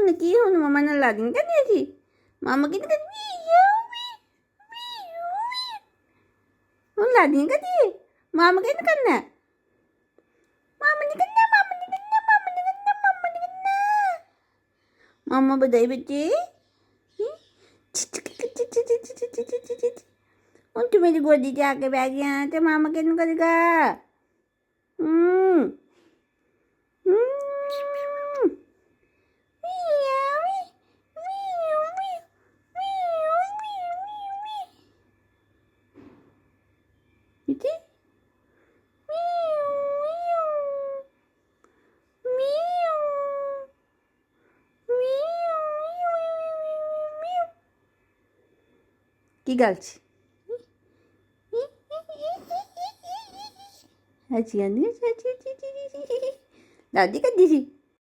ਹੁਣ ਮਮਾ ਨਾਲ ਲਾ ਦਿੰਗਾ ਨਹੀਂ ਸੀ ਮਾਮਾ ਕਹਿੰਦੇ ਹੁਣ ਲਾ ਦਿੰਗਾ ਜੀ ਮਾਮਾ ਕਹਿੰਦੇ ਕਰਨਾ ਮਾਮਾ ਨਹੀਂ ਕਰਨਾ ਮਾਮਾ ਨਹੀਂ ਕਰਨਾ ਮਾਮਾ ਨਹੀਂ ਕਰਨਾ ਮਾਮਾ ਨਹੀਂ ਕਰਨਾ ਮਾਮਾ ਬਦਾਈ ਬੱਚੇ ਹੁਣ ਤੂੰ ਮੇਰੀ ਗੋਦੀ 'ਚ ਆ ਕੇ ਬਹਿ ਗਿਆ ਤੇ ਮਾਮਾ ਕਿਹਨੂੰ ਕਰੇਗਾ ਕੀ ਗੱਲ ਸੀ ਅੱਛੀ ਆਂਦੀ ਦਾਦੀ ਕੱਢੀ ਸੀ